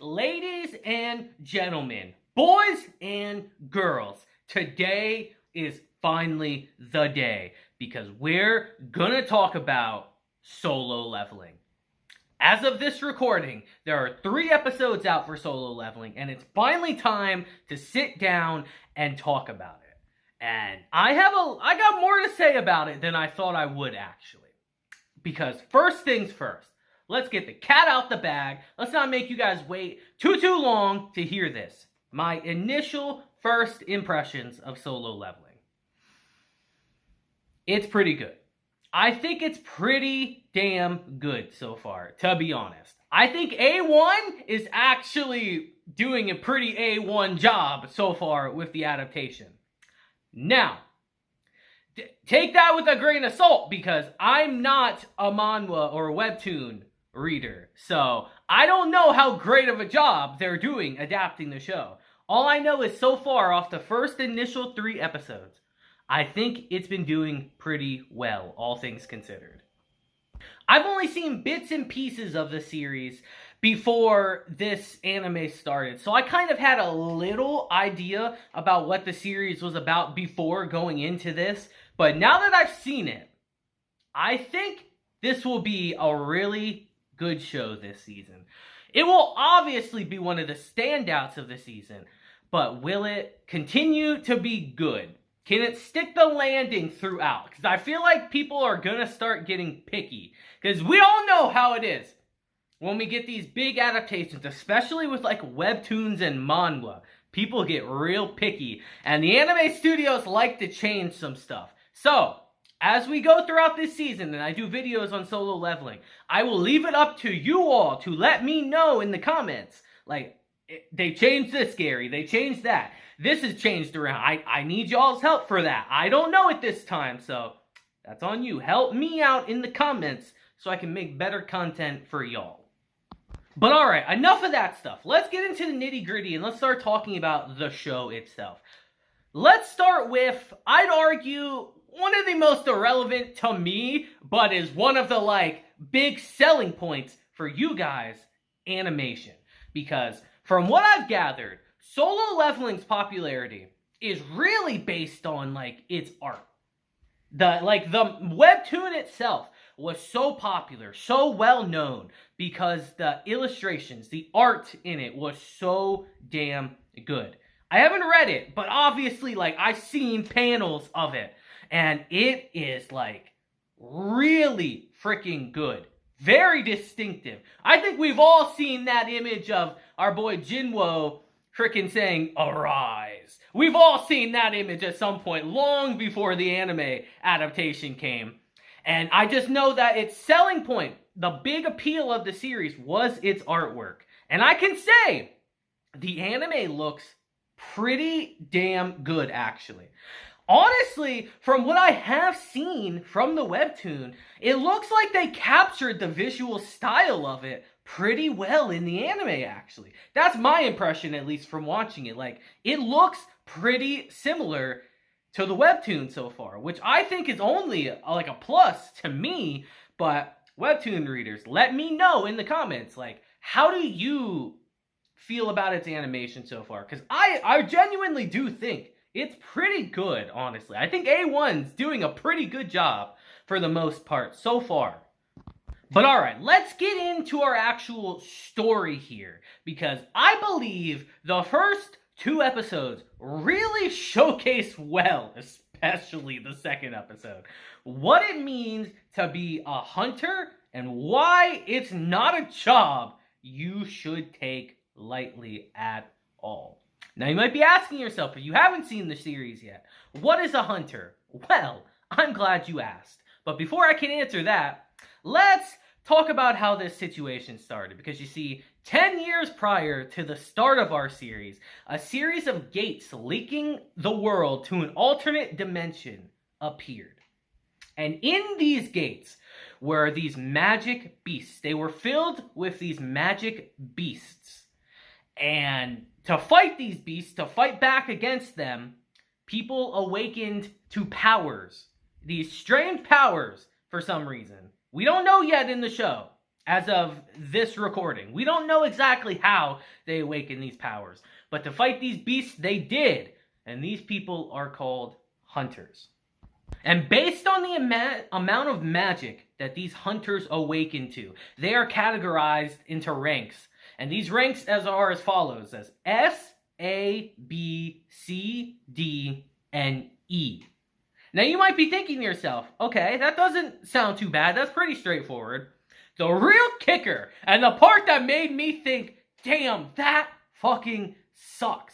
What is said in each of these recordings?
Ladies and gentlemen, boys and girls, today is finally the day because we're gonna talk about solo leveling. As of this recording, there are 3 episodes out for solo leveling, and it's finally time to sit down and talk about it. And I got more to say about it than I thought I would actually. Because first things first, let's get the cat out the bag. Let's not make you guys wait too long to hear this. My initial first impressions of solo leveling. It's pretty good. I think it's pretty damn good so far, to be honest. I think A1 is actually doing a pretty A1 job so far with the adaptation. Now, take that with a grain of salt because I'm not a manhwa or a webtoon reader. So I don't know how great of a job they're doing adapting the show. All I know is so far off the first initial 3 episodes, I think it's been doing pretty well, all things considered. I've only seen bits and pieces of the series before this anime started, so I kind of had a little idea about what the series was about before going into this, but now that I've seen it, I think this will be a really good show this season. It will obviously be one of the standouts of the season, but will it continue to be good? Can it stick the landing throughout? Because I feel like people are going to start getting picky. Because we all know how it is when we get these big adaptations, especially with like webtoons and manhwa. People get real picky. And the anime studios like to change some stuff. So, as we go throughout this season and I do videos on solo leveling, I will leave it up to you all to let me know in the comments. Like, they changed this, Gary. They changed that. This has changed around. I need y'all's help for that. I don't know it this time, so that's on you. Help me out in the comments so I can make better content for y'all. But alright, enough of that stuff. Let's get into the nitty-gritty and let's start talking about the show itself. Let's start with, I'd argue, one of the most irrelevant to me, but is one of the, big selling points for you guys, animation. Because from what I've gathered, solo leveling's popularity is really based on, its art. The webtoon itself was so popular, so well known, because the illustrations, the art in it was so damn good. I haven't read it, but obviously, I've seen panels of it, and it is, really freaking good. Very distinctive. I think we've all seen that image of our boy Jinwoo freaking saying, "Arise." We've all seen that image at some point long before the anime adaptation came. And I just know that its selling point, the big appeal of the series, was its artwork. And I can say, the anime looks pretty damn good, actually. Honestly, from what I have seen from the webtoon, it looks like they captured the visual style of it pretty well in the anime, actually. That's my impression, at least from watching it. It looks pretty similar to the webtoon so far, which I think is only a plus to me. But webtoon readers, let me know in the comments, how do you feel about its animation so far? Because I genuinely do think it's pretty good, honestly. I think A1's doing a pretty good job for the most part so far. But alright, let's get into our actual story here, because I believe the first 2 episodes really showcase well, especially the second episode, what it means to be a hunter and why it's not a job you should take lightly at all. Now you might be asking yourself, if you haven't seen the series yet, what is a hunter? Well, I'm glad you asked. But before I can answer that, let's talk about how this situation started. Because you see, 10 years prior to the start of our series, a series of gates linking the world to an alternate dimension appeared. And in these gates were these magic beasts. They were filled with these magic beasts. And to fight these beasts, to fight back against them, people awakened to powers. These strange powers, for some reason. We don't know yet in the show. as of this recording. We don't know exactly how they awaken these powers, but to fight these beasts, they did. And these people are called hunters. And based on the amount of magic that these hunters awaken to, they are categorized into ranks. And these ranks are as follows, as S, A, B, C, D, and E. Now you might be thinking to yourself, okay, that doesn't sound too bad. That's pretty straightforward. The real kicker, and the part that made me think, damn, that fucking sucks,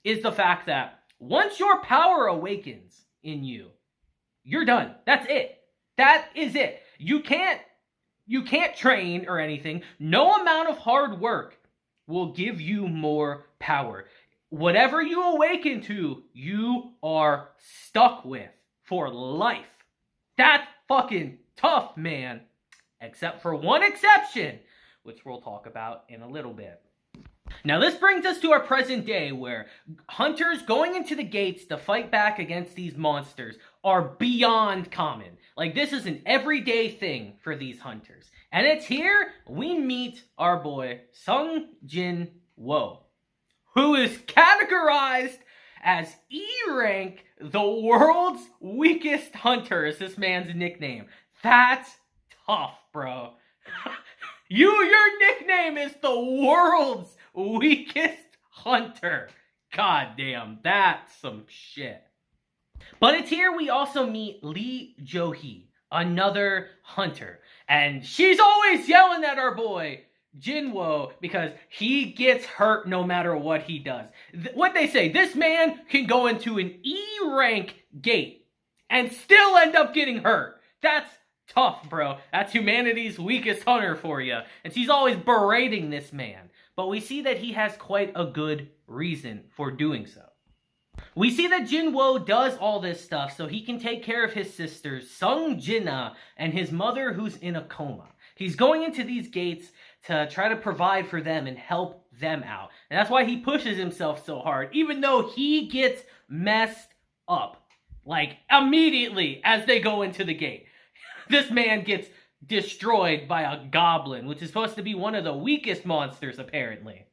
is the fact that once your power awakens in you, you're done. That's it. That is it. You can't train or anything. No amount of hard work will give you more power. Whatever you awaken to, you are stuck with for life. That's fucking tough, man. Except for one exception, which we'll talk about in a little bit. Now this brings us to our present day, where hunters going into the gates to fight back against these monsters are beyond common. Like, this is an everyday thing for these hunters. And it's here we meet our boy Sung Jin Wo, who is categorized as E rank, the world's weakest hunter is this man's nickname. That's tough, bro. Your nickname is the world's weakest hunter. God damn, that's some shit. But it's here we also meet Lee Jo-hee, another hunter. And she's always yelling at our boy Jinwo because he gets hurt no matter what he does. What they say, this man can go into an E rank gate and still end up getting hurt. That's tough, bro. That's humanity's weakest hunter for you. And she's always berating this man. But we see that he has quite a good reason for doing so. We see that Jinwo does all this stuff so he can take care of his sisters, Sung Jin-ah, and his mother who's in a coma. He's going into these gates to try to provide for them and help them out. And that's why he pushes himself so hard, even though he gets messed up. Like, immediately as they go into the gate. This man gets destroyed by a goblin, which is supposed to be one of the weakest monsters, apparently.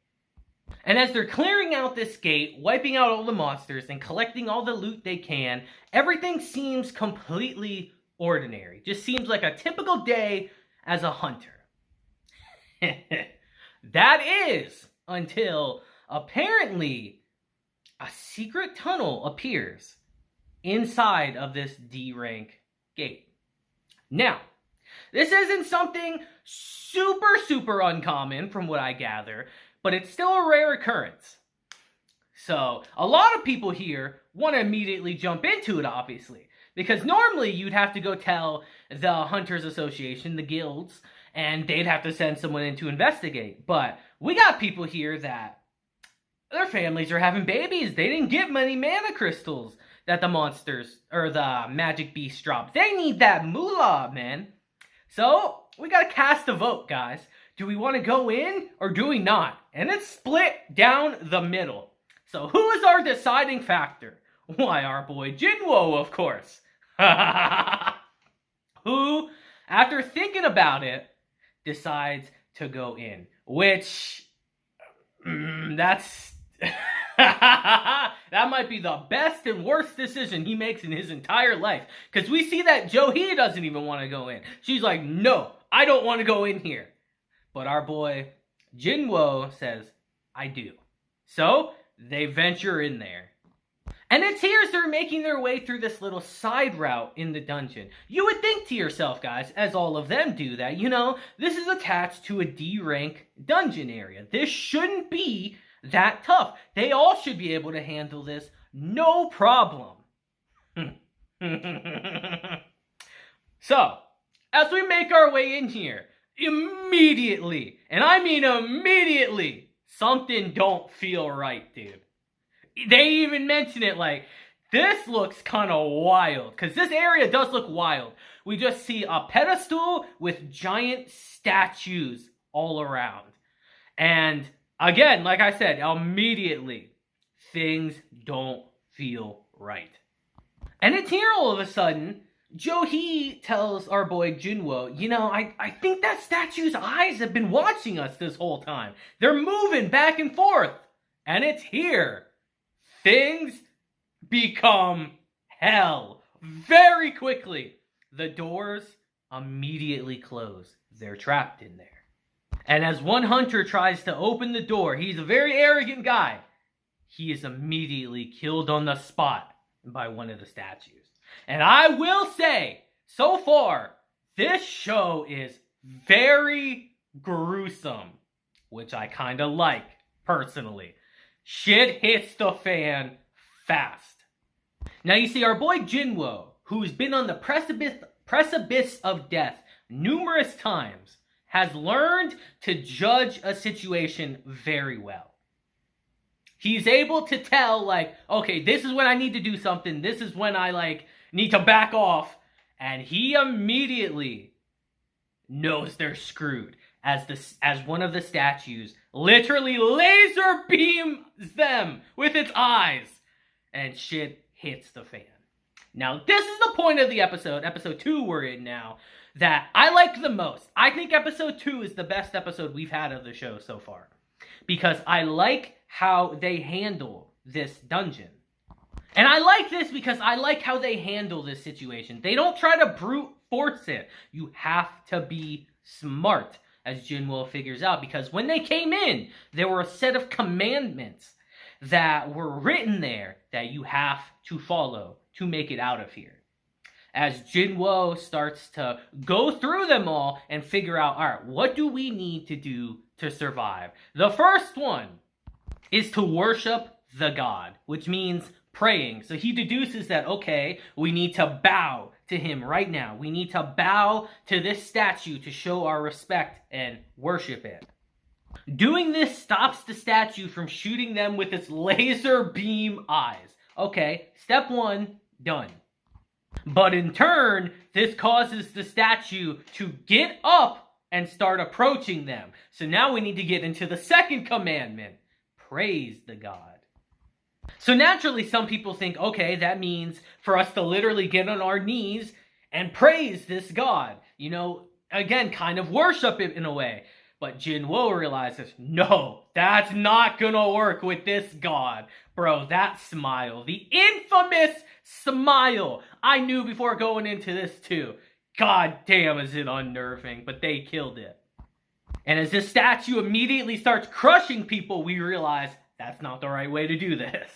And as they're clearing out this gate, wiping out all the monsters, and collecting all the loot they can, everything seems completely ordinary. Just seems like a typical day as a hunter. That is until, apparently, a secret tunnel appears inside of this D rank gate. Now, this isn't something super uncommon from what I gather, but it's still a rare occurrence. So, a lot of people here want to immediately jump into it, obviously. Because normally you'd have to go tell the Hunters Association, the guilds, and they'd have to send someone in to investigate. But we got people here that their families are having babies. They didn't get many mana crystals that the monsters or the magic beasts dropped. They need that moolah, man. So, we gotta cast a vote, guys. Do we want to go in or do we not? And it's split down the middle. So who is our deciding factor? Why, our boy Jinwo, of course. Who, after thinking about it, decides to go in. Which, that's... that might be the best and worst decision he makes in his entire life. Because we see that Jo-hee doesn't even want to go in. She's like, no, I don't want to go in here. But our boy Jinwo says, I do. So, they venture in there. And it's here as they're making their way through this little side route in the dungeon. You would think to yourself, guys, as all of them do, that, you know, this is attached to a D rank dungeon area. This shouldn't be that tough. They all should be able to handle this, no problem. So, as we make our way in here, immediately, and I mean immediately, something don't feel right, dude. They even mention it like, this looks kind of wild, because this area does look wild. We just see a pedestal with giant statues all around. And again, like I said, immediately, things don't feel right. And it's here all of a sudden, Jo-hee tells our boy Jinwoo, I think that statue's eyes have been watching us this whole time. They're moving back and forth. And it's here. Things become hell very quickly. The doors immediately close. They're trapped in there. And as one hunter tries to open the door, he's a very arrogant guy. He is immediately killed on the spot by one of the statues. And I will say, so far, this show is very gruesome, which I kind of like, personally. Shit hits the fan fast. Now you see, our boy Jinwoo, who's been on the precipice of death numerous times, has learned to judge a situation very well. He's able to tell, okay, this is when I need to do something. This is when I, need to back off. And he immediately knows they're screwed. As one of the statues literally laser beams them with its eyes. And shit hits the fan. Now, this is the point of the episode 2 we're in now, that I liked the most. I think episode 2 is the best episode we've had of the show so far. Because I like how they handle this dungeon. And I like this because I like how they handle this situation. They don't try to brute force it. You have to be smart, as Jinwoo figures out. Because when they came in, there were a set of commandments that were written there that you have to follow to make it out of here. As Jinwoo starts to go through them all and figure out, all right, what do we need to do to survive? The first one is to worship the god, which means praying. So he deduces that, okay, we need to bow to him right now. We need to bow to this statue to show our respect and worship it. Doing this stops the statue from shooting them with its laser beam eyes. Okay, step 1, done. But in turn, this causes the statue to get up and start approaching them. So now we need to get into the second commandment. Praise the god. So naturally, some people think, okay, that means for us to literally get on our knees and praise this god. Again, kind of worship it in a way. But Jinwoo realizes, no, that's not gonna work with this god. Bro, that smile, the infamous smile. I knew before going into this too. God damn, is it unnerving, but they killed it. And as this statue immediately starts crushing people, we realize that's not the right way to do this.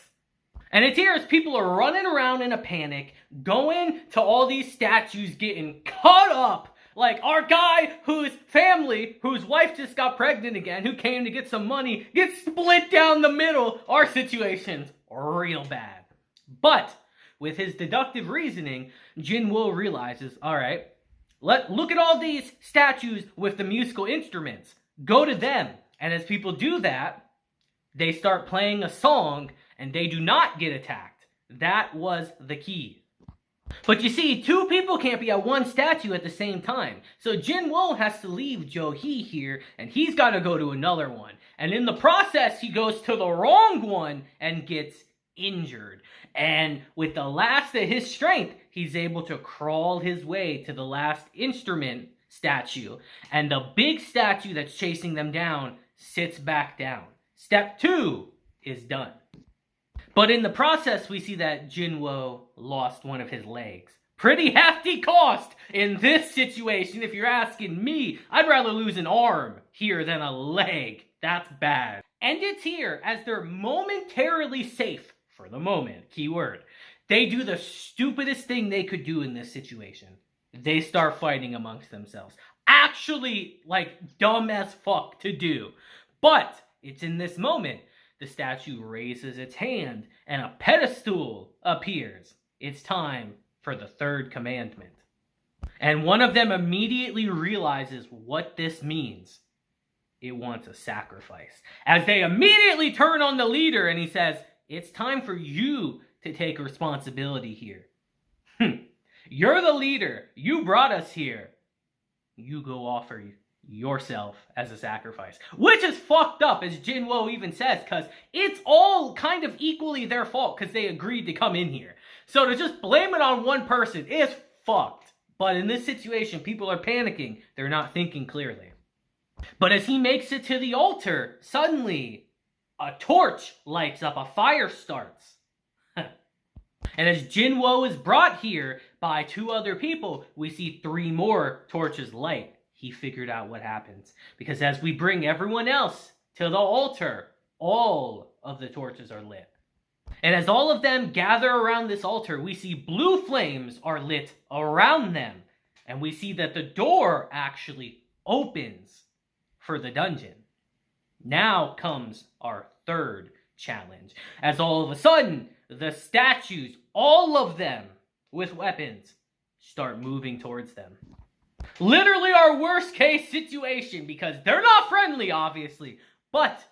And it's here as people are running around in a panic, going to all these statues getting cut up. Like our guy whose family, whose wife just got pregnant again, who came to get some money, gets split down the middle. Our situation's real bad. But with his deductive reasoning, Jinwoo realizes, all right, look at all these statues with the musical instruments. Go to them. And as people do that, they start playing a song and they do not get attacked. That was the key. But you see, 2 people can't be at one statue at the same time. So Jinwoo has to leave Jo-hee here, and he's got to go to another one. And in the process, he goes to the wrong one and gets injured. And with the last of his strength, he's able to crawl his way to the last instrument statue. And the big statue that's chasing them down sits back down. Step 2 is done. But in the process, we see that Jinwoo lost one of his legs. Pretty hefty cost in this situation, if you're asking me. I'd rather lose an arm here than a leg. That's bad. And it's here, as they're momentarily safe, for the moment, keyword. They do the stupidest thing they could do in this situation. They start fighting amongst themselves. Actually, dumb as fuck to do. But it's in this moment the statue raises its hand and a pedestal appears. It's time for the third commandment. And one of them immediately realizes what this means. It wants a sacrifice. As they immediately turn on the leader and he says, it's time for you to take responsibility here. You're the leader. You brought us here. You go offer yourself as a sacrifice. Which is fucked up, as Jinwoo even says, because it's all kind of equally their fault because they agreed to come in here. So to just blame it on one person is fucked. But in this situation, people are panicking. They're not thinking clearly. But as he makes it to the altar, suddenly a torch lights up, a fire starts. And as Jinwo is brought here by 2 other people, we see 3 more torches light. He figured out what happens. Because as we bring everyone else to the altar, all of the torches are lit. And as all of them gather around this altar, we see blue flames are lit around them. And we see that the door actually opens for the dungeon. Now comes our third challenge. As all of a sudden, the statues, all of them with weapons, start moving towards them. Literally our worst case situation, because they're not friendly, obviously. But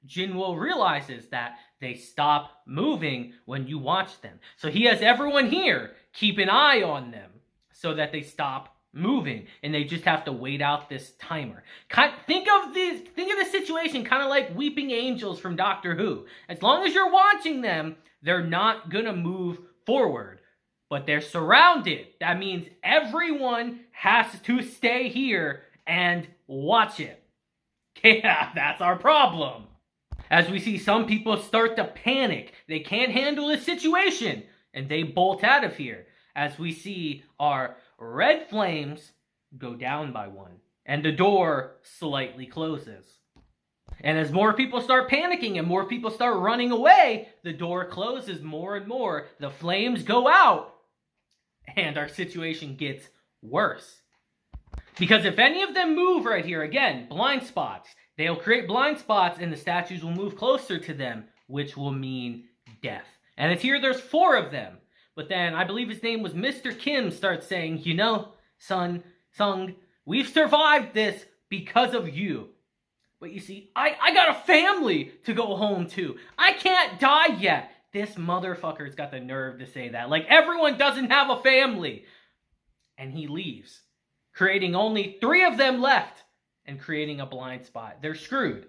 Jinwo realizes that they stop moving when you watch them. So he has everyone here keep an eye on them so that they stop moving, and they just have to wait out this timer. Think of the situation kind of like Weeping Angels from Doctor Who. As long as you're watching them, they're not gonna move forward, but they're surrounded. That means everyone has to stay here and watch it. Yeah, that's our problem. As we see some people start to panic, they can't handle the situation, and they bolt out of here. As we see our red flames go down by 1, and the door slightly closes. And as more people start panicking and more people start running away, the door closes more and more, the flames go out, and our situation gets worse. Because if any of them move right here, again, blind spots, they'll create blind spots and the statues will move closer to them, which will mean death. And it's here there's 4 of them. But then, I believe his name was Mr. Kim, starts saying, you know, Sung, we've survived this because of you. But you see, I got a family to go home to. I can't die yet. This motherfucker's got the nerve to say that. Like, everyone doesn't have a family. And he leaves, creating only 3 of them left and creating a blind spot. They're screwed.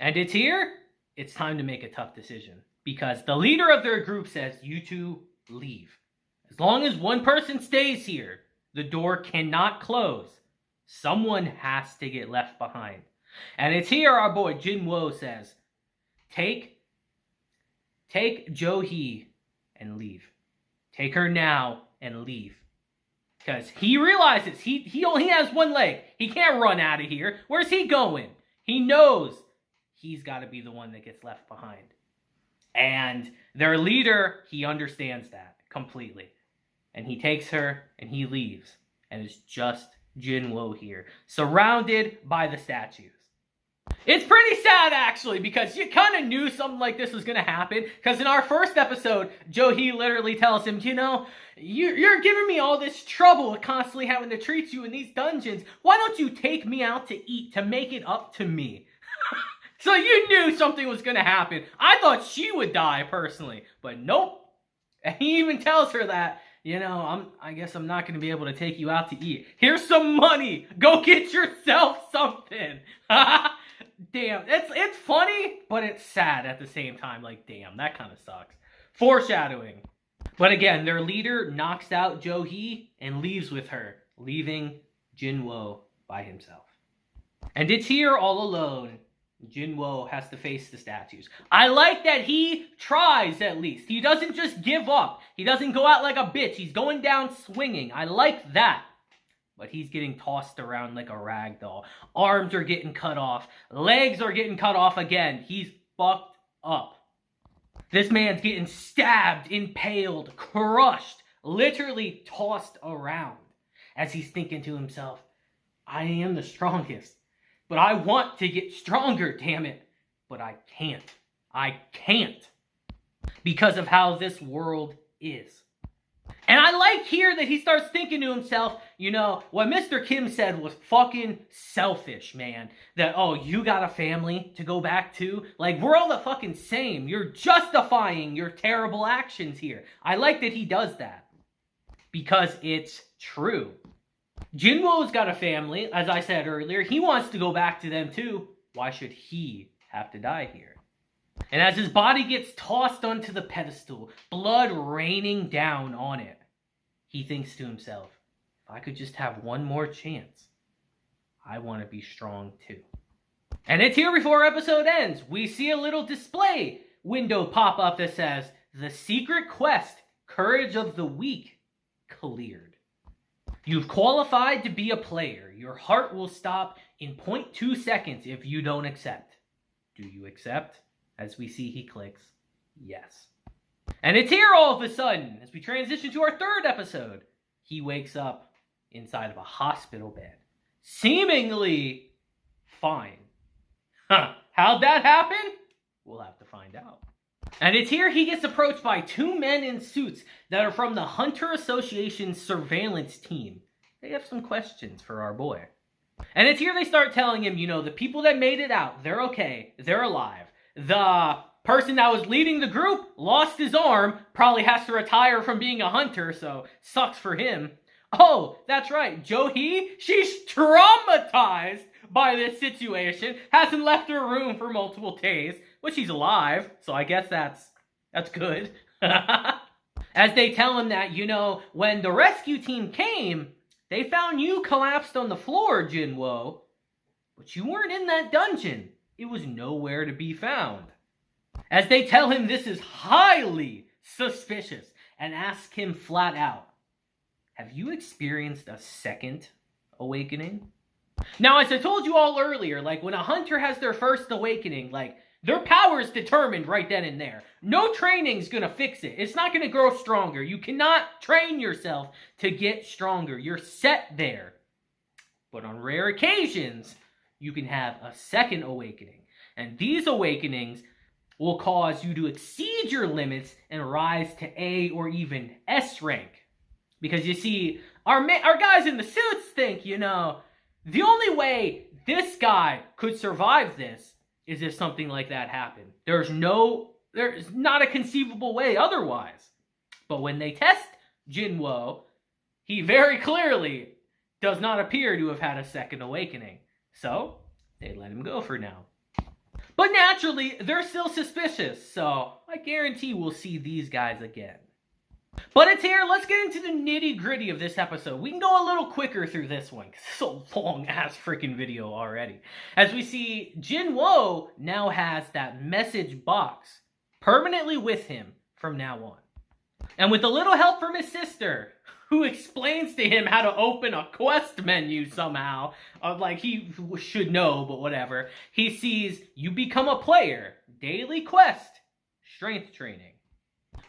And it's here, it's time to make a tough decision. Because the leader of their group says, you 2 leave. As long as one person stays here, the door cannot close. Someone has to get left behind. And it's here our boy Jinwo says, take Jo-hee and leave. Take her now and leave. Because he realizes he only has 1 leg. He can't run out of here. Where's he going? He knows he's got to be the one that gets left behind. And their leader, he understands that completely. And he takes her and he leaves. And it's just Jinwo here, surrounded by the statues. It's pretty sad, actually, because you kind of knew something like this was going to happen. Because in our first episode, Jo-hee literally tells him, you know, you're giving me all this trouble constantly having to treat you in these dungeons. Why don't you take me out to eat to make it up to me? So you knew something was going to happen. I thought she would die, personally. But nope. And he even tells her that, you know, I guess I'm not going to be able to take you out to eat. Here's some money. Go get yourself something. Damn. It's funny, but it's sad at the same time. Like, damn, that kind of sucks. Foreshadowing. But again, their leader knocks out Jo-hee and leaves with her, leaving Jinwo by himself. And it's here all alone. Jinwo has to face the statues. I like that he tries, at least. He doesn't just give up. He doesn't go out like a bitch. He's going down swinging. I like that. But he's getting tossed around like a rag doll. Arms are getting cut off. Legs are getting cut off again. He's fucked up. This man's getting stabbed, impaled, crushed, literally tossed around. As he's thinking to himself, I am the strongest. But I want to get stronger, damn it. But I can't. I can't. Because of how this world is. And I like here that he starts thinking to himself, you know, what Mr. Kim said was fucking selfish, man. That, oh, you got a family to go back to? Like, we're all the fucking same. You're justifying your terrible actions here. I like that he does that. Because it's true. Jinwo's got a family, as I said earlier. He wants to go back to them too. Why should he have to die here? And as his body gets tossed onto the pedestal, blood raining down on it, he thinks to himself, if I could just have one more chance, I want to be strong too. And it's here before our episode ends. We see a little display window pop up that says, the secret quest, Courage of the Weak, cleared. You've qualified to be a player. Your heart will stop in 0.2 seconds if you don't accept. Do you accept? As we see, he clicks yes. And it's here all of a sudden, as we transition to our third episode. He wakes up inside of a hospital bed, seemingly fine. How'd that happen? We'll have to find out. And it's here he gets approached by two men in suits that are from the Hunter Association's surveillance team. They have some questions for our boy. And it's here they start telling him, the people that made it out, they're okay, they're alive. The person that was leading the group lost his arm, probably has to retire from being a hunter, so sucks for him. Oh, that's right, Jo-hee, she's traumatized by this situation, hasn't left her room for multiple days, but she's alive, so I guess that's good. As they tell him that, when the rescue team came, they found you collapsed on the floor, Jinwoo, but you weren't in that dungeon. It was nowhere to be found. As they tell him this is highly suspicious and ask him flat out, have you experienced a second awakening? Now, as I told you all earlier, when a hunter has their first awakening, their power is determined right then and there. No training's gonna fix it. It's not gonna grow stronger. You cannot train yourself to get stronger. You're set there. But on rare occasions, you can have a second awakening. And these awakenings will cause you to exceed your limits and rise to A or even S rank. Because you see, our guys in the suits think, the only way this guy could survive this is if something like that happened. There's not a conceivable way otherwise. But when they test Jinwoo, he very clearly does not appear to have had a second awakening. So, they let him go for now. But naturally, they're still suspicious, so I guarantee we'll see these guys again. But it's here, let's get into the nitty-gritty of this episode. We can go a little quicker through this one, because it's a long-ass freaking video already. As we see, Jinwoo now has that message box permanently with him from now on. And with a little help from his sister, who explains to him how to open a quest menu somehow, he should know, but whatever, he sees, you become a player, daily quest, strength training.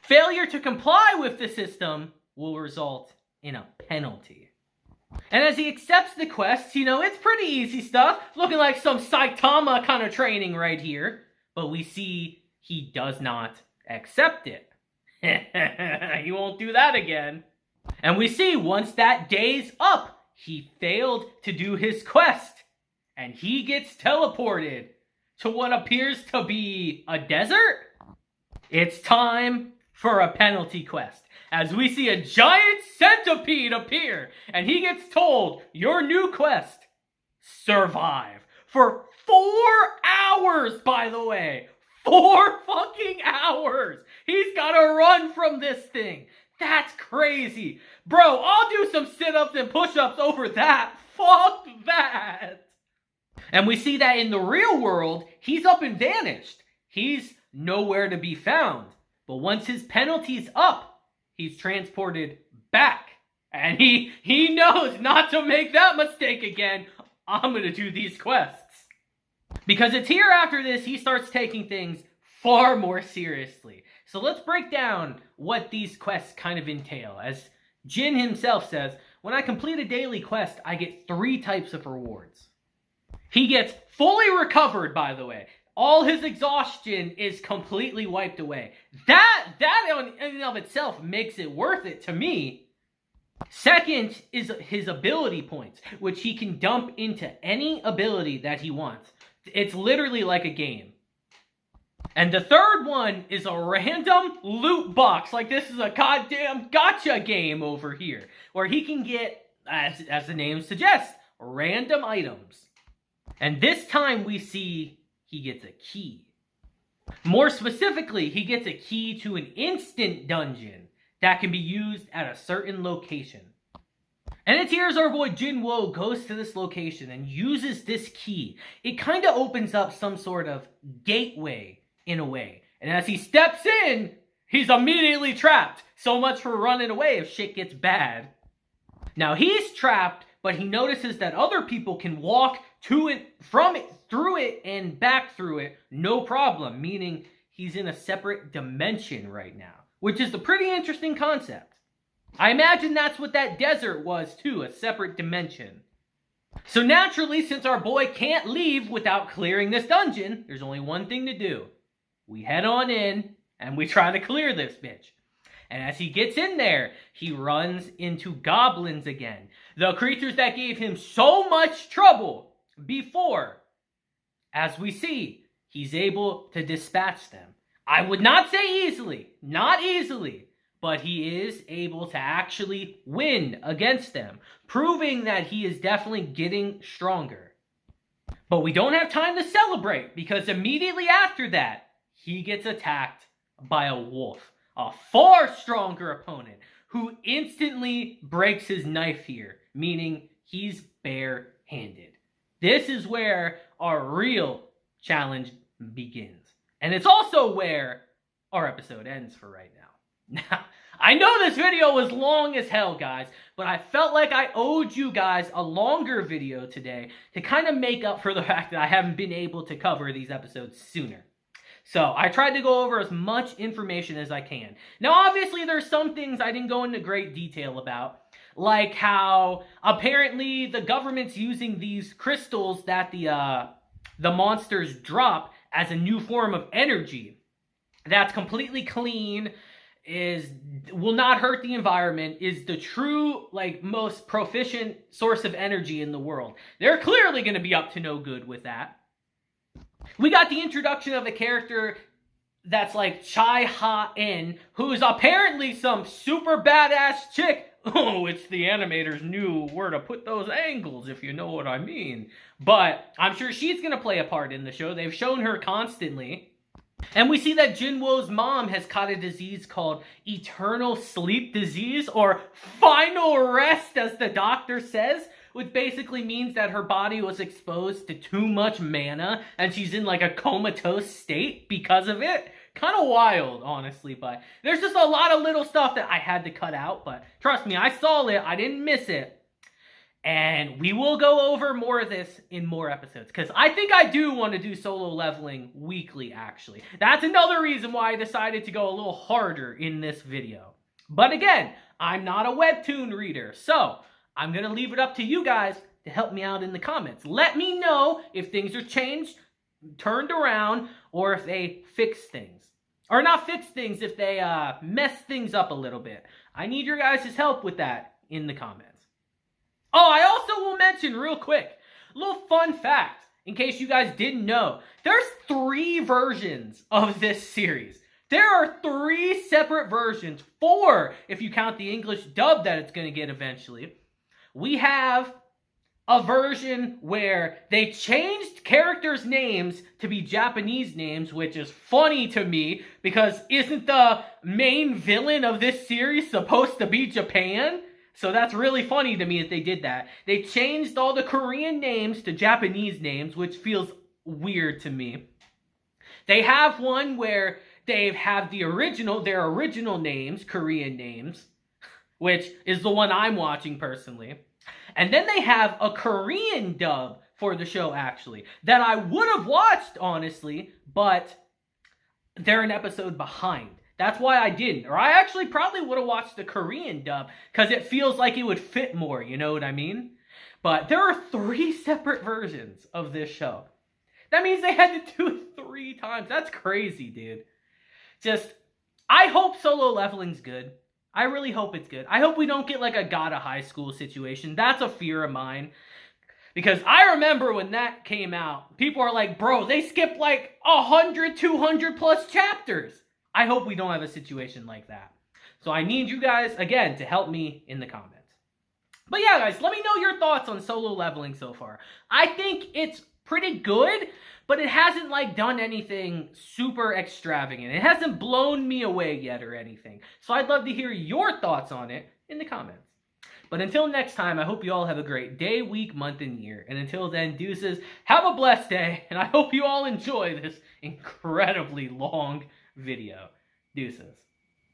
Failure to comply with the system will result in a penalty. And as he accepts the quest, it's pretty easy stuff, looking like some Saitama kind of training right here, but we see he does not accept it. He won't do that again. And we see once that day's up, he failed to do his quest, and he gets teleported to what appears to be a desert. It's time for a penalty quest, as we see a giant centipede appear, and he gets told, your new quest, survive. For 4 hours, by the way. 4 fucking hours! He's gotta run from this thing. That's crazy. Bro, I'll do some sit-ups and push-ups over that. Fuck that. And we see that in the real world, he's up and vanished. He's nowhere to be found. But once his penalty's up, he's transported back. And he knows not to make that mistake again. I'm gonna do these quests. Because it's here after this, he starts taking things far more seriously. So let's break down what these quests kind of entail. As Jin himself says, when I complete a daily quest, I get 3 types of rewards. He gets fully recovered, by the way. All his exhaustion is completely wiped away. That in and of itself makes it worth it to me. Second is his ability points, which he can dump into any ability that he wants. It's literally like a game. And the third one is a random loot box. Like this is a goddamn gotcha game over here. Where he can get, as the name suggests, random items. And this time we see he gets a key. More specifically, he gets a key to an instant dungeon that can be used at a certain location. And it's here as our boy Jinwoo goes to this location and uses this key. It kind of opens up some sort of gateway in a way. And as he steps in, he's immediately trapped. So much for running away if shit gets bad. Now he's trapped, but he notices that other people can walk to it, from it, through it, and back through it, no problem. Meaning he's in a separate dimension right now, which is a pretty interesting concept. I imagine that's what that desert was too, a separate dimension. So naturally, since our boy can't leave without clearing this dungeon, there's only one thing to do. We head on in, and we try to clear this bitch. And as he gets in there, he runs into goblins again. The creatures that gave him so much trouble before. As we see, he's able to dispatch them. I would not say easily, not easily, but he is able to actually win against them, proving that he is definitely getting stronger. But we don't have time to celebrate, because immediately after that, he gets attacked by a wolf, a far stronger opponent, who instantly breaks his knife here, meaning he's bare-handed. This is where our real challenge begins. And it's also where our episode ends for right now. Now, I know this video was long as hell, guys, but I felt like I owed you guys a longer video today to kind of make up for the fact that I haven't been able to cover these episodes sooner. So I tried to go over as much information as I can. Now, obviously, there's some things I didn't go into great detail about, like how apparently the government's using these crystals that the monsters drop as a new form of energy that's completely clean, will not hurt the environment, is the true, most proficient source of energy in the world. They're clearly going to be up to no good with that. We got the introduction of a character that's like Chai Ha-en, who's apparently some super badass chick. Oh, it's the animators knew where to put those angles, if you know what I mean. But I'm sure she's going to play a part in the show. They've shown her constantly. And we see that Jinwoo's mom has caught a disease called eternal sleep disease, or final rest, as the doctor says, which basically means that her body was exposed to too much mana and she's in a comatose state because of it. Kind of wild, honestly, but there's just a lot of little stuff that I had to cut out, but trust me, I saw it, I didn't miss it. And we will go over more of this in more episodes, because I think I do want to do solo leveling weekly, actually. That's another reason why I decided to go a little harder in this video. But again, I'm not a webtoon reader, so I'm going to leave it up to you guys to help me out in the comments. Let me know if things are changed, turned around, or if they fix things. Or not fix things, if they mess things up a little bit. I need your guys' help with that in the comments. Oh, I also will mention real quick, a little fun fact, in case you guys didn't know. There's 3 versions of this series. There are 3 separate versions, 4 if you count the English dub that it's going to get eventually. We have a version where they changed characters' names to be Japanese names, which is funny to me, because isn't the main villain of this series supposed to be Japan? So that's really funny to me that they did that. They changed all the Korean names to Japanese names, which feels weird to me. They have one where they have their original names, Korean names, which is the one I'm watching personally. And then they have a Korean dub for the show, actually, that I would have watched, honestly, but they're an episode behind. That's why I didn't. Or I actually probably would have watched the Korean dub, because it feels like it would fit more, you know what I mean? But there are 3 separate versions of this show. That means they had to do it 3 times. That's crazy, dude. I hope solo leveling's good. I really hope it's good. I hope we don't get a God of High School situation. That's a fear of mine. Because I remember when that came out, people are like, bro, they skipped 100, 200 plus chapters. I hope we don't have a situation like that. So I need you guys, again, to help me in the comments. But yeah, guys, let me know your thoughts on solo leveling so far. I think it's pretty good, but it hasn't like done anything super extravagant. It hasn't blown me away yet or anything. So I'd love to hear your thoughts on it in the comments. But until next time, I hope you all have a great day, week, month, and year. And until then, deuces, have a blessed day, and I hope you all enjoy this incredibly long video. Deuces.